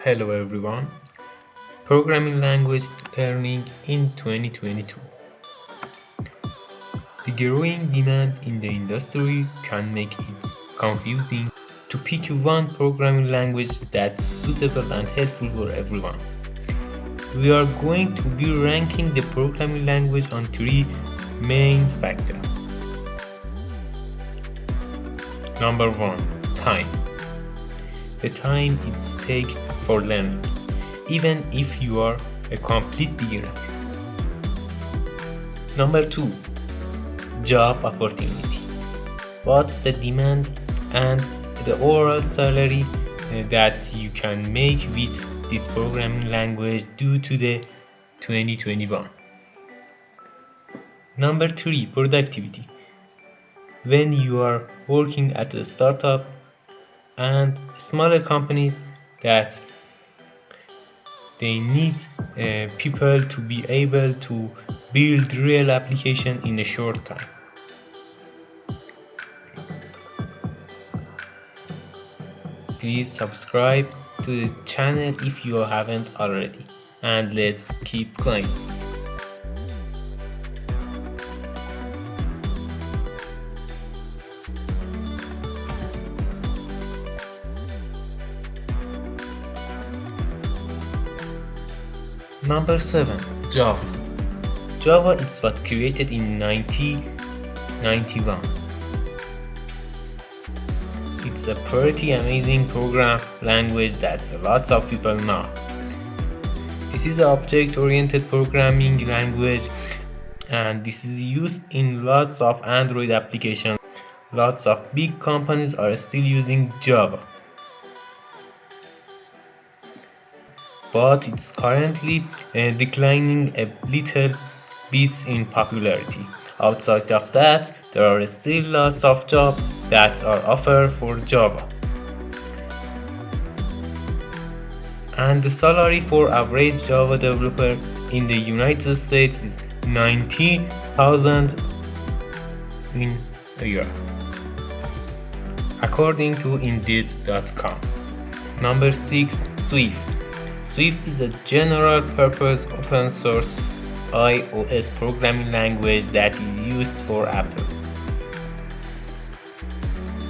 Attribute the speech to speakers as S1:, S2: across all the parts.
S1: Hello everyone. Programming language learning in 2022. The growing demand in the industry can make it confusing to pick one programming language that's suitable and helpful for everyone. We are going to be ranking the programming language on three main factors. Number 1. Time. The time it takes for learning, even if you are a complete beginner. Number 2. Job opportunity. What's the demand and the overall salary that you can make with this programming language due to the 2021. Number 3. Productivity. When you are working at a startup and smaller companies that they need people to be able to build real application in a short time. Please subscribe to the channel if you haven't already, and let's keep going. Number 7. Java. Java is what created in 1991. It's a pretty amazing program language that lots of people know. This is an object-oriented programming language, and this is used in lots of Android applications. Lots of big companies are still using Java, but it's currently declining a little bit in popularity. Outside of that, there are still lots of jobs that are offered for Java. And the salary for average Java developer in the United States is $90,000 in a year, according to Indeed.com. Number 6. Swift. Swift is a general-purpose open-source iOS programming language that is used for Apple.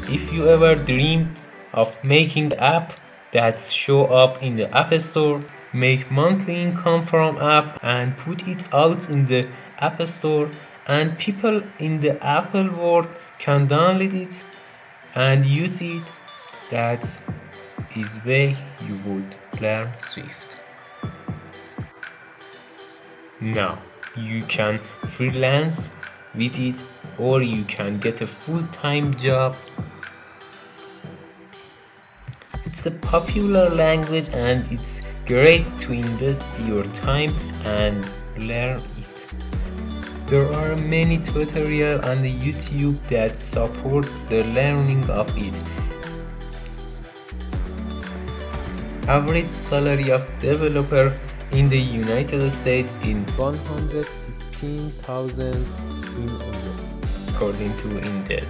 S1: If you ever dreamed of making an app that show up in the App Store, make monthly income from app and put it out in the App Store, and people in the Apple world can download it and use it, that is way you would learn Swift. Now, you can freelance with it, or you can get a full-time job. It's a popular language and it's great to invest your time and learn it. There are many tutorials on the YouTube that support the learning of it. Average salary of developer in the United States is $115,000 in a year, according to Indeed.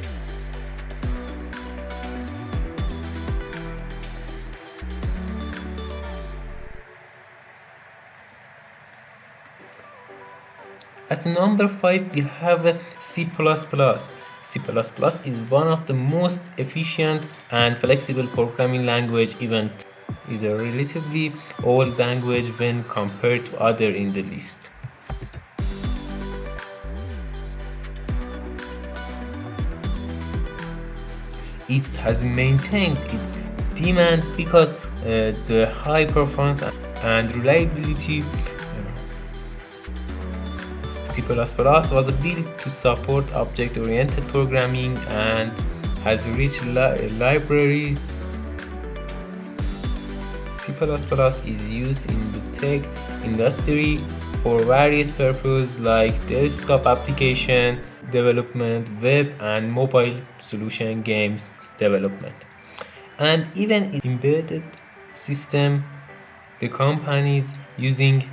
S1: At number 5, we have C++. C++ is one of the most efficient and flexible programming language, even is a relatively old language when compared to others in the list. It has maintained its demand because the high performance and reliability. C++ was built to support object-oriented programming and has rich libraries. C++ is used in the tech industry for various purposes like desktop application development, web and mobile solution games development, and even in embedded system. The companies using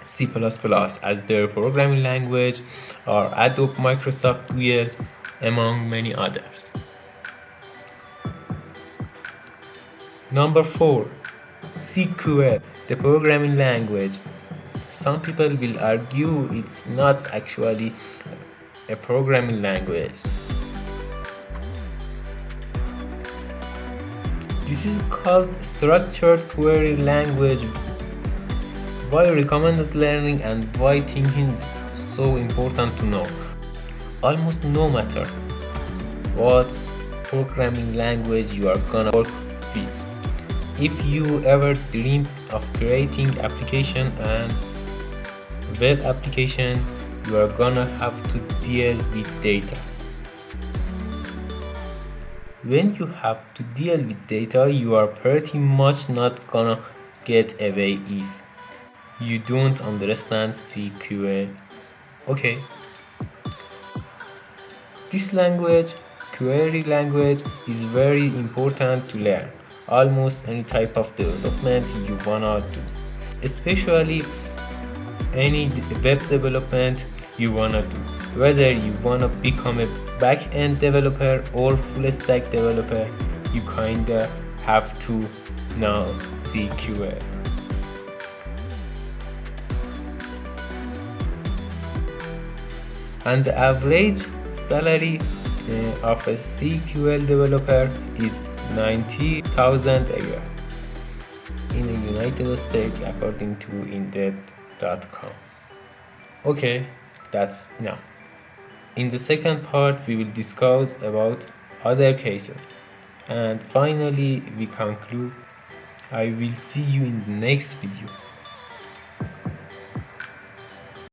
S1: C++ as their programming language are Adobe, Microsoft, Google, among many others. Number 4. SQL, the programming language. Some people will argue it's not actually a programming language. This is called structured query language. Why recommended learning and why thinking is so important to know. Almost no matter what programming language you are gonna work with. If you ever dreamed of creating application and web application, you are gonna have to deal with data. When you have to deal with data, you are pretty much not gonna get away if you don't understand SQL. Okay. This language, query language, is very important to learn. Almost any type of development you wanna do, especially any web development you wanna do. Whether you wanna become a back-end developer or full-stack developer, you kinda have to know SQL. And the average salary of a SQL developer is $90,000 a year in the United States, according to Indeed.com. Okay, that's enough. In the second part, we will discuss about other cases. And finally, we conclude. I will see you in the next video.